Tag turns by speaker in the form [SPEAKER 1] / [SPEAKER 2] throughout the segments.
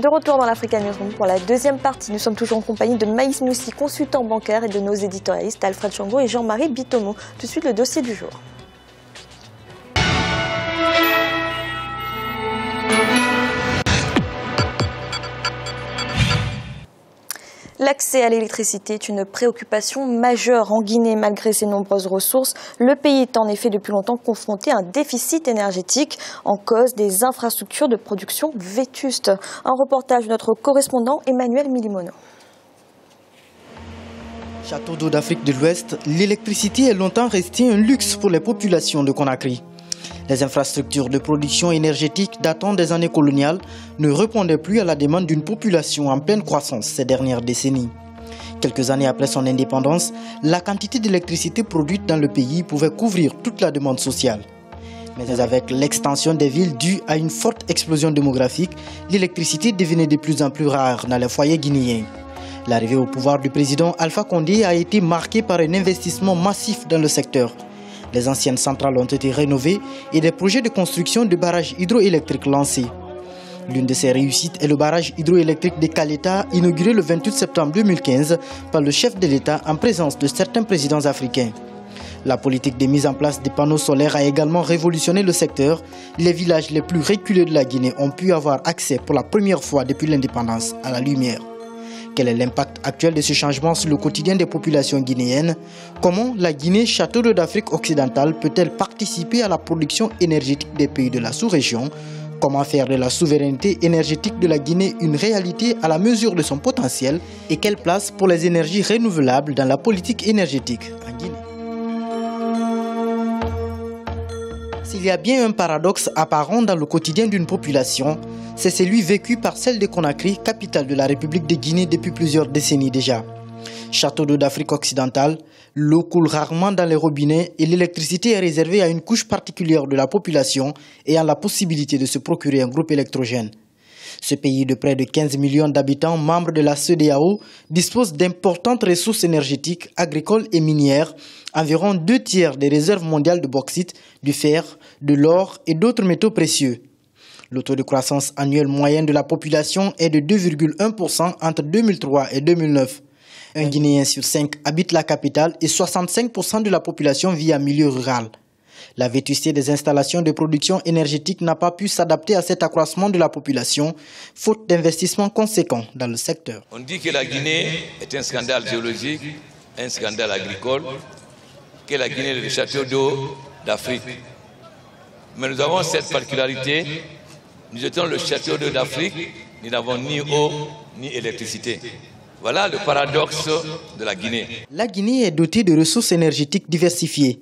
[SPEAKER 1] De retour dans l'Africa Newsroom pour la deuxième partie. Nous sommes toujours en compagnie de Maïs Moussi, consultant bancaire, et de nos éditorialistes Alfred Chango et Jean-Marie Bitomo. Tout de suite, le dossier du jour. L'accès à l'électricité est une préoccupation majeure en Guinée. Malgré ses nombreuses ressources, le pays est en effet depuis longtemps confronté à un déficit énergétique en cause des infrastructures de production vétustes. Un reportage de notre correspondant Emmanuel Milimono.
[SPEAKER 2] Château d'eau d'Afrique de l'Ouest, l'électricité est longtemps restée un luxe pour les populations de Conakry. Les infrastructures de production énergétique datant des années coloniales ne répondaient plus à la demande d'une population en pleine croissance ces dernières décennies. Quelques années après son indépendance, la quantité d'électricité produite dans le pays pouvait couvrir toute la demande sociale. Mais avec l'extension des villes due à une forte explosion démographique, l'électricité devenait de plus en plus rare dans les foyers guinéens. L'arrivée au pouvoir du président Alpha Condé a été marquée par un investissement massif dans le secteur. Les anciennes centrales ont été rénovées et des projets de construction de barrages hydroélectriques lancés. L'une de ces réussites est le barrage hydroélectrique de Caleta, inauguré le 28 septembre 2015 par le chef de l'État en présence de certains présidents africains. La politique de mise en place des panneaux solaires a également révolutionné le secteur. Les villages les plus reculés de la Guinée ont pu avoir accès pour la première fois depuis l'indépendance à la lumière. Quel est l'impact actuel de ce changement sur le quotidien des populations guinéennes? Comment la Guinée, château d'eau d'Afrique occidentale, peut-elle participer à la production énergétique des pays de la sous-région? Comment faire de la souveraineté énergétique de la Guinée une réalité à la mesure de son potentiel? Et quelle place pour les énergies renouvelables dans la politique énergétique en Guinée? S'il y a bien un paradoxe apparent dans le quotidien d'une population, c'est celui vécu par celle de Conakry, capitale de la République de Guinée depuis plusieurs décennies déjà. Château d'eau d'Afrique occidentale, l'eau coule rarement dans les robinets et l'électricité est réservée à une couche particulière de la population ayant la possibilité de se procurer un groupe électrogène. Ce pays de près de 15 millions d'habitants, membre de la CEDEAO, dispose d'importantes ressources énergétiques, agricoles et minières, environ 2/3 des réserves mondiales de bauxite, du fer, de l'or et d'autres métaux précieux. Le taux de croissance annuel moyen de la population est de 2,1% entre 2003 et 2009. Un Guinéen sur 5 habite la capitale et 65% de la population vit en milieu rural. La vétusté des installations de production énergétique n'a pas pu s'adapter à cet accroissement de la population, faute d'investissements conséquents dans le secteur.
[SPEAKER 3] On dit que la Guinée est un scandale géologique, un scandale agricole, que la Guinée est le château d'eau d'Afrique. Mais nous avons cette particularité, nous étions le château d'eau d'Afrique, nous n'avons ni eau ni électricité. Voilà le paradoxe de la Guinée.
[SPEAKER 2] La Guinée est dotée de ressources énergétiques diversifiées.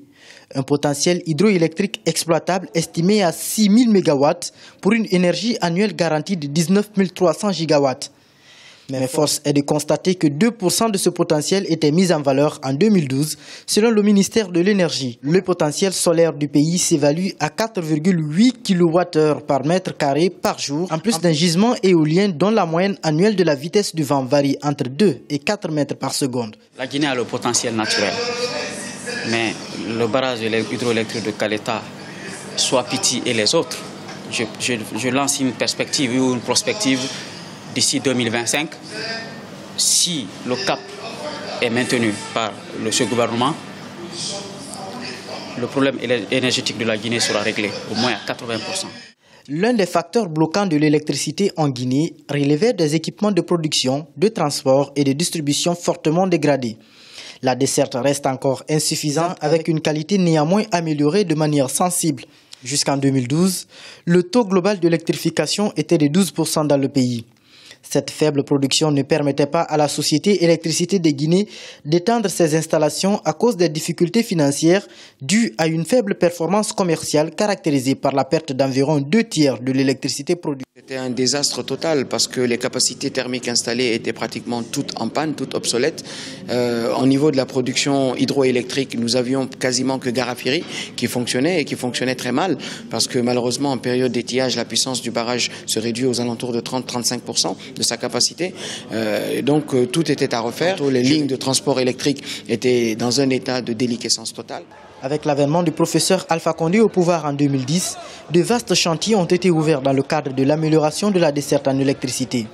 [SPEAKER 2] Un potentiel hydroélectrique exploitable estimé à 6 000 MW pour une énergie annuelle garantie de 19 300 gigawatts. Mais force est de constater que 2% de ce potentiel était mis en valeur en 2012, selon le ministère de l'Énergie. Le potentiel solaire du pays s'évalue à 4,8 kWh par mètre carré par jour, en plus d'un gisement éolien dont la moyenne annuelle de la vitesse du vent varie entre 2 et 4 mètres par seconde.
[SPEAKER 4] La Guinée a le potentiel naturel, mais le barrage hydroélectrique de Caleta, Soapiti et les autres, je lance une perspective ou une prospective. D'ici 2025, si le cap est maintenu par ce gouvernement, le problème énergétique de la Guinée sera réglé, au moins à 80%.
[SPEAKER 2] L'un des facteurs bloquants de l'électricité en Guinée relevait des équipements de production, de transport et de distribution fortement dégradés. La desserte reste encore insuffisante avec une qualité néanmoins améliorée de manière sensible. Jusqu'en 2012, le taux global d'électrification était de 12% dans le pays. Cette faible production ne permettait pas à la société Électricité de Guinée d'étendre ses installations à cause des difficultés financières dues à une faible performance commerciale caractérisée par la perte d'environ 2/3 de l'électricité produite.
[SPEAKER 5] C'était un désastre total parce que les capacités thermiques installées étaient pratiquement toutes en panne, toutes obsolètes. Au niveau de la production hydroélectrique, nous avions quasiment que Garafiri qui fonctionnait et qui fonctionnait très mal parce que malheureusement en période d'étiage, la puissance du barrage se réduit aux alentours de 30-35% de sa capacité. Donc tout était à refaire. Les lignes de transport électrique étaient dans un état de déliquescence totale.
[SPEAKER 2] Avec l'avènement du professeur Alpha Condé au pouvoir en 2010, de vastes chantiers ont été ouverts dans le cadre de l'amélioration de la desserte en électricité.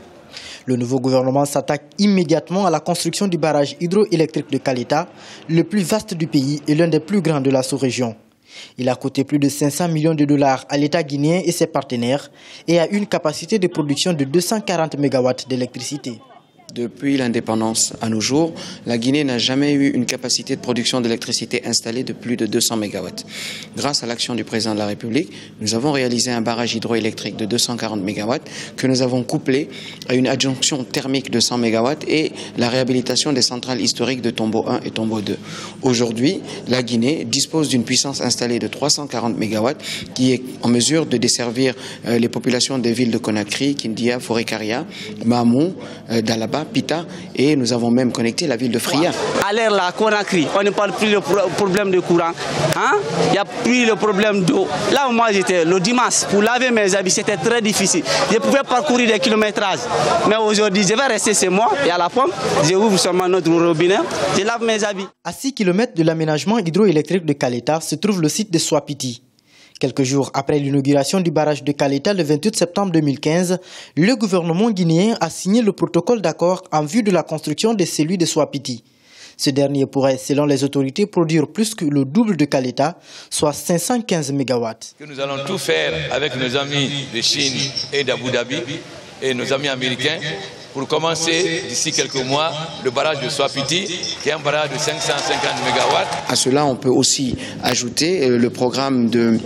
[SPEAKER 2] Le nouveau gouvernement s'attaque immédiatement à la construction du barrage hydroélectrique de Kaleta, le plus vaste du pays et l'un des plus grands de la sous-région. Il a coûté plus de 500 millions de dollars à l'État guinéen et ses partenaires et a une capacité de production de 240 MW d'électricité.
[SPEAKER 5] Depuis l'indépendance à nos jours, la Guinée n'a jamais eu une capacité de production d'électricité installée de plus de 200 MW. Grâce à l'action du président de la République, nous avons réalisé un barrage hydroélectrique de 240 MW que nous avons couplé à une adjonction thermique de 100 MW et la réhabilitation des centrales historiques de Tombo 1 et Tombo 2. Aujourd'hui, la Guinée dispose d'une puissance installée de 340 MW qui est en mesure de desservir les populations des villes de Conakry, Kindia, Forêt-Caria, Mamou, Dalaba, Pita, et nous avons même connecté la ville de Fria.
[SPEAKER 6] À l'ère là, Conakry, on ne parle plus de problème de courant, il n'y a plus le problème d'eau. Là où moi j'étais, le dimanche, pour laver mes habits, c'était très difficile. Je pouvais parcourir des kilométrages. Mais aujourd'hui, je vais rester chez moi et à la pompe, je ouvre seulement notre robinet, je lave mes habits.
[SPEAKER 2] À 6 km de l'aménagement hydroélectrique de Kaleta se trouve le site de Swapiti. Quelques jours après l'inauguration du barrage de Kaleta le 28 septembre 2015, le gouvernement guinéen a signé le protocole d'accord en vue de la construction de celui de Swapiti. Ce dernier pourrait, selon les autorités, produire plus que le double de Kaleta, soit 515 MW.
[SPEAKER 3] Nous allons tout faire avec nos amis de Chine et d'Abu Dhabi et nos amis américains pour commencer d'ici quelques mois le barrage de Swapiti, qui est un barrage de 550 MW. À
[SPEAKER 5] cela, on peut aussi ajouter le programme de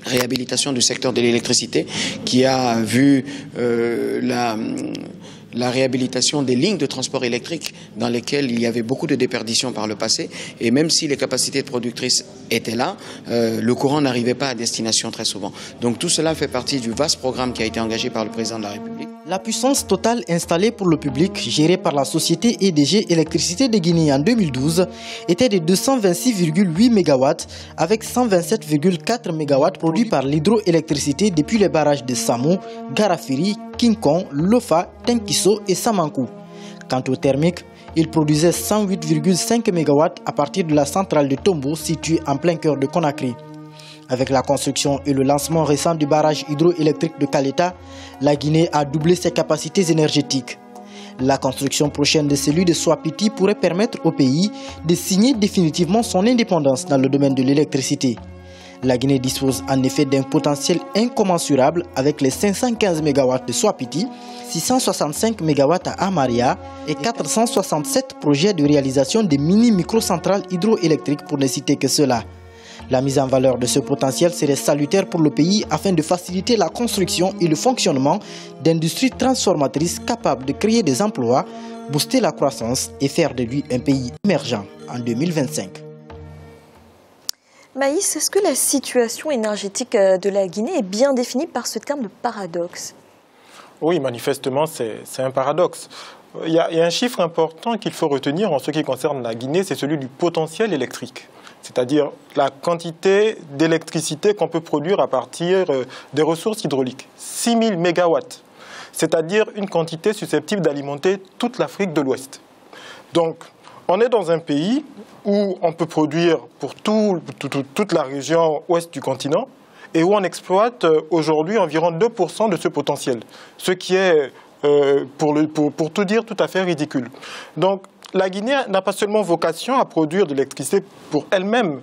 [SPEAKER 5] réhabilitation du secteur de l'électricité qui a vu la réhabilitation des lignes de transport électrique dans lesquelles il y avait beaucoup de déperditions par le passé. Et même si les capacités productrices étaient là, le courant n'arrivait pas à destination très souvent. Donc tout cela fait partie du vaste programme qui a été engagé par le président de la République.
[SPEAKER 2] La puissance totale installée pour le public, gérée par la société EDG Électricité de Guinée en 2012, était de 226,8 MW avec 127,4 MW produits par l'hydroélectricité depuis les barrages de Samou, Garafiri, Kinkon, Lofa, Tenkiso et Samankou. Quant au thermique, il produisait 108,5 MW à partir de la centrale de Tombo située en plein cœur de Conakry. Avec la construction et le lancement récent du barrage hydroélectrique de Kaleta, la Guinée a doublé ses capacités énergétiques. La construction prochaine de celui de Swapiti pourrait permettre au pays de signer définitivement son indépendance dans le domaine de l'électricité. La Guinée dispose en effet d'un potentiel incommensurable avec les 515 MW de Swapiti, 665 MW à Amaria et 467 projets de réalisation de mini-microcentrales hydroélectriques pour ne citer que cela. La mise en valeur de ce potentiel serait salutaire pour le pays afin de faciliter la construction et le fonctionnement d'industries transformatrices capables de créer des emplois, booster la croissance et faire de lui un pays émergent en 2025.
[SPEAKER 1] Maïs, est-ce que la situation énergétique de la Guinée est bien définie par ce terme de paradoxe?
[SPEAKER 7] Oui, manifestement, c'est un paradoxe. Il y a un chiffre important qu'il faut retenir en ce qui concerne la Guinée, c'est celui du potentiel électrique. C'est-à-dire la quantité d'électricité qu'on peut produire à partir des ressources hydrauliques. 6000 MW, c'est-à-dire une quantité susceptible d'alimenter toute l'Afrique de l'Ouest. Donc, on est dans un pays où on peut produire pour toute la région ouest du continent et où on exploite aujourd'hui environ 2% de ce potentiel, ce qui est, pour tout dire, tout à fait ridicule. Donc, la Guinée n'a pas seulement vocation à produire de l'électricité pour elle-même,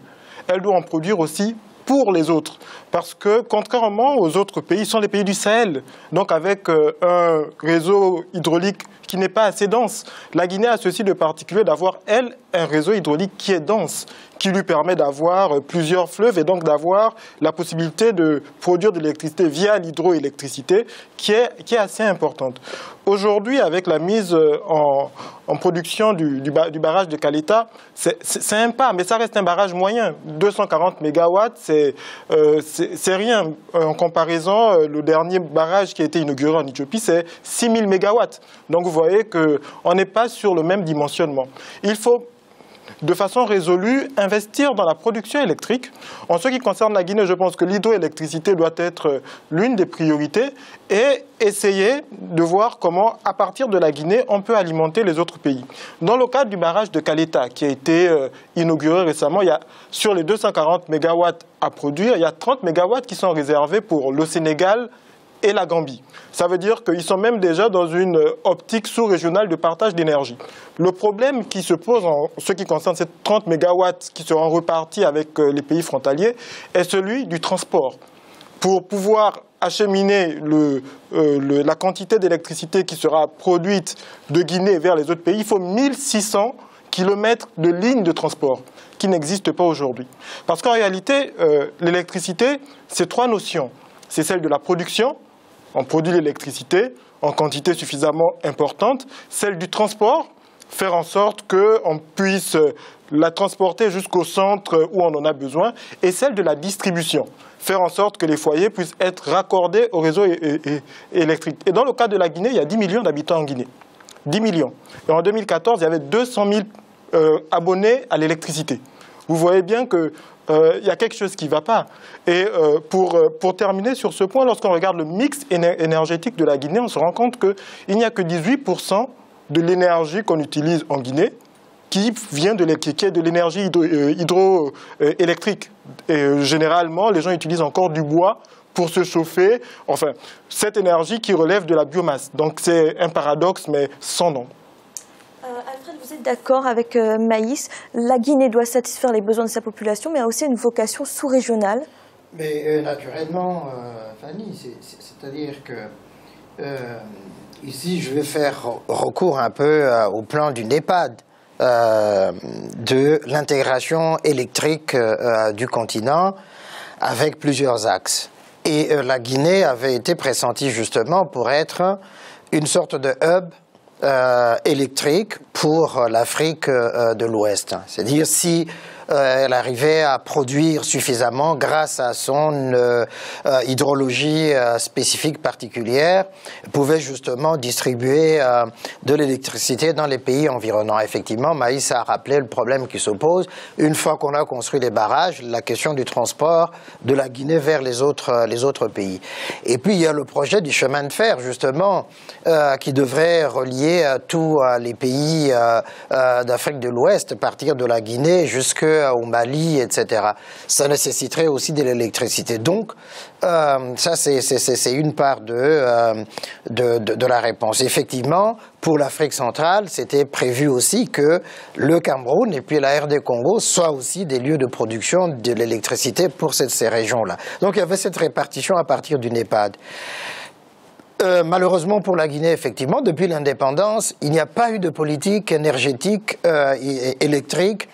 [SPEAKER 7] elle doit en produire aussi pour les autres. Parce que, contrairement aux autres pays, ce sont les pays du Sahel, donc avec un réseau hydraulique qui n'est pas assez dense. La Guinée a ceci de particulier d'avoir, elle, un réseau hydraulique qui est dense, qui lui permet d'avoir plusieurs fleuves et donc d'avoir la possibilité de produire de l'électricité via l'hydroélectricité qui est assez importante. Aujourd'hui, avec la mise en production du barrage de Kaleta, c'est un pas, mais ça reste un barrage moyen. 240 MW, c'est rien. En comparaison, le dernier barrage qui a été inauguré en Éthiopie, c'est 6000 MW. Donc vous voyez qu'on n'est pas sur le même dimensionnement. Il faut de façon résolue, investir dans la production électrique. En ce qui concerne la Guinée, je pense que l'hydroélectricité doit être l'une des priorités et essayer de voir comment, à partir de la Guinée, on peut alimenter les autres pays. Dans le cadre du barrage de Caleta, qui a été inauguré récemment, il y a, sur les 240 MW à produire, il y a 30 MW qui sont réservés pour le Sénégal et la Gambie. Ça veut dire qu'ils sont même déjà dans une optique sous-régionale de partage d'énergie. Le problème qui se pose en ce qui concerne ces 30 MW qui seront repartis avec les pays frontaliers est celui du transport. Pour pouvoir acheminer la quantité d'électricité qui sera produite de Guinée vers les autres pays, il faut 1600 km de lignes de transport qui n'existent pas aujourd'hui. Parce qu'en réalité, l'électricité, c'est trois notions. C'est celle de la production. On produit l'électricité en quantité suffisamment importante. Celle du transport, faire en sorte qu'on puisse la transporter jusqu'au centre où on en a besoin. Et celle de la distribution, faire en sorte que les foyers puissent être raccordés au réseau électrique. Et dans le cas de la Guinée, il y a 10 millions d'habitants en Guinée. 10 millions. Et en 2014, il y avait 200 000 abonnés à l'électricité. Vous voyez bien que il y a quelque chose qui ne va pas. Et pour terminer sur ce point, lorsqu'on regarde le mix énergétique de la Guinée, on se rend compte qu'il n'y a que 18% de l'énergie qu'on utilise en Guinée qui est de l'énergie hydroélectrique. Et généralement, les gens utilisent encore du bois pour se chauffer. Enfin, cette énergie qui relève de la biomasse. Donc c'est un paradoxe, mais sans nom.
[SPEAKER 1] Alfred, vous êtes d'accord avec Maïs? La Guinée doit satisfaire les besoins de sa population, mais a aussi une vocation sous-régionale.
[SPEAKER 8] Mais naturellement, Fanny, c'est-à-dire que ici, je vais faire recours un peu au plan du NEPAD, de l'intégration électrique du continent avec plusieurs axes. Et la Guinée avait été pressentie justement pour être une sorte de hub électrique pour l'Afrique de l'Ouest. C'est-à-dire si elle arrivait à produire suffisamment grâce à son hydrologie spécifique particulière, elle pouvait justement distribuer de l'électricité dans les pays environnants. Effectivement, Maïs a rappelé le problème qui se pose. Une fois qu'on a construit les barrages, la question du transport de la Guinée vers les autres pays. Et puis il y a le projet du chemin de fer, justement, qui devrait relier tous les pays d'Afrique de l'Ouest, à partir de la Guinée jusqu'au Mali, etc. Ça nécessiterait aussi de l'électricité. Donc, ça, c'est une part de la réponse. Effectivement, pour l'Afrique centrale, c'était prévu aussi que le Cameroun et puis la RD Congo soient aussi des lieux de production de l'électricité pour ces régions-là. Donc, il y avait cette répartition à partir du NEPAD. Malheureusement pour la Guinée, effectivement, depuis l'indépendance, il n'y a pas eu de politique énergétique électrique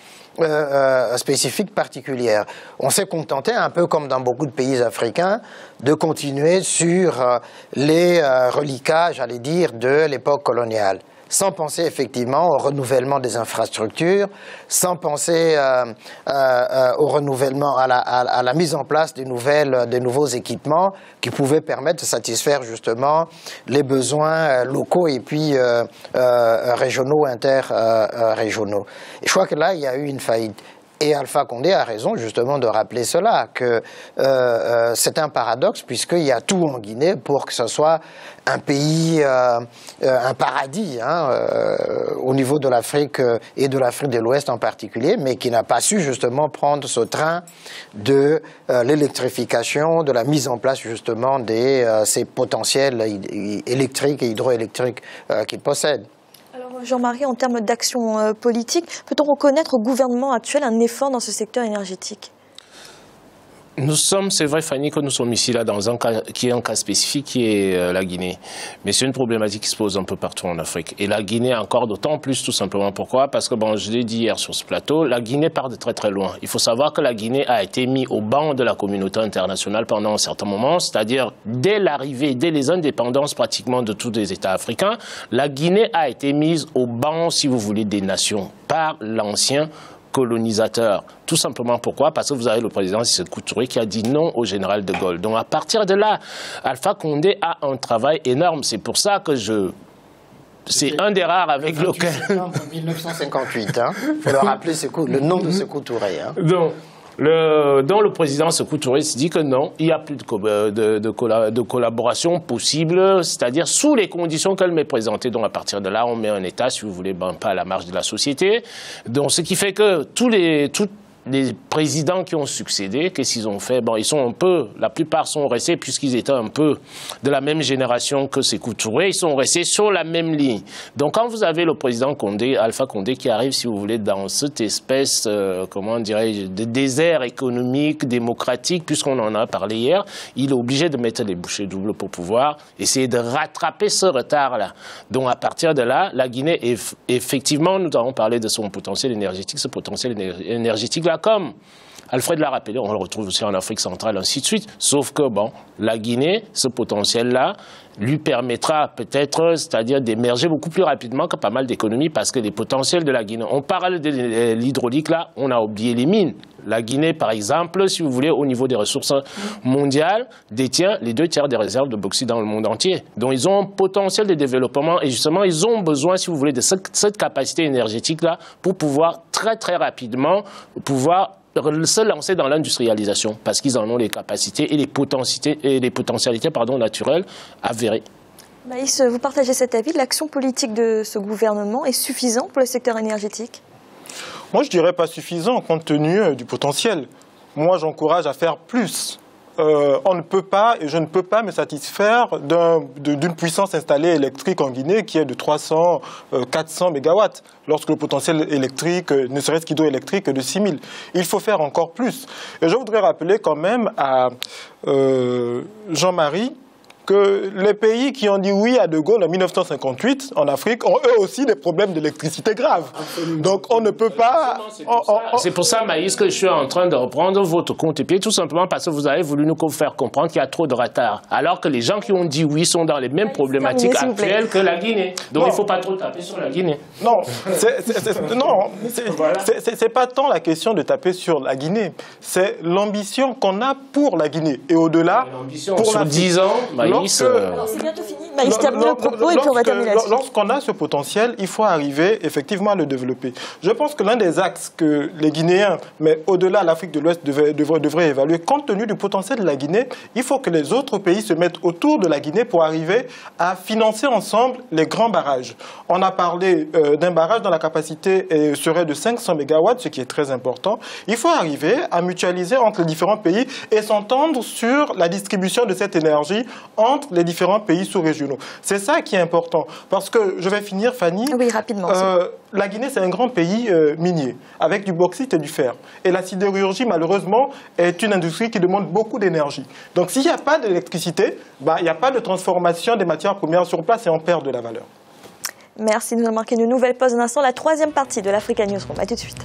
[SPEAKER 8] spécifique particulière. On s'est contenté, un peu comme dans beaucoup de pays africains, de continuer sur les reliquats, j'allais dire, de l'époque coloniale, sans penser effectivement au renouvellement des infrastructures, sans penser au renouvellement, à la mise en place de nouveaux équipements qui pouvaient permettre de satisfaire justement les besoins locaux et puis régionaux, interrégionaux. Je crois que là, il y a eu une faillite. Et Alpha Condé a raison justement de rappeler cela, que c'est un paradoxe puisqu'il y a tout en Guinée pour que ce soit un pays, un paradis au niveau de l'Afrique et de l'Afrique de l'Ouest en particulier, mais qui n'a pas su justement prendre ce train de l'électrification, de la mise en place justement de ces potentiels électriques et hydroélectriques qu'il possède.
[SPEAKER 1] Jean-Marie, en termes d'action politique, peut-on reconnaître au gouvernement actuel un effort dans ce secteur énergétique?
[SPEAKER 9] Nous sommes, c'est vrai Fanny, que nous sommes ici là dans un cas qui est un cas spécifique qui est la Guinée. Mais c'est une problématique qui se pose un peu partout en Afrique. Et la Guinée encore d'autant plus, tout simplement. Pourquoi? Parce que, bon, je l'ai dit hier sur ce plateau, la Guinée part de très très loin. Il faut savoir que la Guinée a été mise au banc de la communauté internationale pendant un certain moment, c'est-à-dire dès l'arrivée, dès les indépendances pratiquement de tous les États africains, la Guinée a été mise au banc, si vous voulez, des nations par l'ancien colonisateur. Tout simplement pourquoi? Parce que vous avez le président Sékou Touré qui a dit non au général de Gaulle. Donc à partir de là, Alpha Condé a un travail énorme. C'est pour ça que je c'est un des rares avec lequel...
[SPEAKER 8] En 1958, hein. Il faut le rappeler le nom de Sékou Touré. Hein.
[SPEAKER 9] Donc, le président Sékou Touré se dit que non, il n'y a plus de collaboration possible, c'est-à-dire sous les conditions qu'elle m'est présentée. Donc à partir de là, on met un État, si vous voulez, pas à la marge de la société. Donc ce qui fait que tous les présidents qui ont succédé, qu'est-ce qu'ils ont fait? Bon, ils sont un peu, la plupart sont restés, puisqu'ils étaient un peu de la même génération que Sékou Touré, ils sont restés sur la même ligne. Donc quand vous avez le président Condé, Alpha Condé, qui arrive, si vous voulez, dans cette espèce, comment dirais-je, de désert économique, démocratique, puisqu'on en a parlé hier, il est obligé de mettre les bouchées doubles pour pouvoir essayer de rattraper ce retard-là. Donc à partir de là, la Guinée, effectivement, nous avons parlé de son potentiel énergétique, ce potentiel énergétique-là, comme Alfred l'a rappelé, on le retrouve aussi en Afrique centrale, ainsi de suite. Sauf que, bon, la Guinée, ce potentiel-là, lui permettra peut-être, c'est-à-dire d'émerger beaucoup plus rapidement que pas mal d'économies, parce que les potentiels de la Guinée, on parle de l'hydraulique, là, on a oublié les mines. La Guinée, par exemple, si vous voulez, au niveau des ressources mondiales, détient les 2/3 des réserves de bauxite dans le monde entier. Donc, ils ont un potentiel de développement et justement, ils ont besoin, si vous voulez, de cette capacité énergétique-là pour pouvoir très, très rapidement pouvoir se lancer dans l'industrialisation parce qu'ils en ont les capacités et les potentialités naturelles avérées.
[SPEAKER 1] Maïs, vous partagez cet avis? L'action politique de ce gouvernement est suffisante pour le secteur énergétique?
[SPEAKER 7] Moi, je dirais pas suffisant compte tenu du potentiel. Moi, j'encourage à faire plus. On ne peut pas, et je ne peux pas me satisfaire d'une puissance installée électrique en Guinée qui est de 300, 400 mégawatts, lorsque le potentiel électrique, ne serait-ce qu'hydroélectrique, est de 6000. Il faut faire encore plus. Et je voudrais rappeler quand même à Jean-Marie que les pays qui ont dit oui à De Gaulle en 1958 en Afrique ont eux aussi des problèmes d'électricité graves. Donc on ne peut pas...
[SPEAKER 9] C'est pour ça, Maïs, que je suis en train de reprendre votre contre-pied, tout simplement parce que vous avez voulu nous faire comprendre qu'il y a trop de retard. Alors que les gens qui ont dit oui sont dans les mêmes problématiques actuelles que la Guinée. Donc il ne faut pas trop taper sur la Guinée.
[SPEAKER 7] Non, c'est pas tant la question de taper sur la Guinée, c'est l'ambition qu'on a pour la Guinée. Et au-delà,
[SPEAKER 9] pour sur 10 ans, Maïs...
[SPEAKER 1] Alors c'est bientôt fini. Maïs, termine le propos et puis on va terminer là-dessus.
[SPEAKER 7] Lorsqu'on a ce potentiel, il faut arriver effectivement à le développer. Je pense que l'un des axes que les Guinéens, mais au-delà l'Afrique de l'Ouest, devraient évaluer, compte tenu du potentiel de la Guinée, il faut que les autres pays se mettent autour de la Guinée pour arriver à financer ensemble les grands barrages. On a parlé d'un barrage dont la capacité serait de 500 mégawatts, ce qui est très important. Il faut arriver à mutualiser entre les différents pays et s'entendre sur la distribution de cette énergie entre les différents pays sous-régionaux. C'est ça qui est important. Parce que, je vais finir, Fanny.
[SPEAKER 1] Oui, rapidement.
[SPEAKER 7] La Guinée, c'est un grand pays minier, avec du bauxite et du fer. Et la sidérurgie, malheureusement, est une industrie qui demande beaucoup d'énergie. Donc, s'il n'y a pas d'électricité, il n'y a pas de transformation des matières premières sur place et on perd de la valeur.
[SPEAKER 1] Merci, nous allons marquer une nouvelle pause d'un instant, la troisième partie de l'Africa Newsroom. A tout de suite.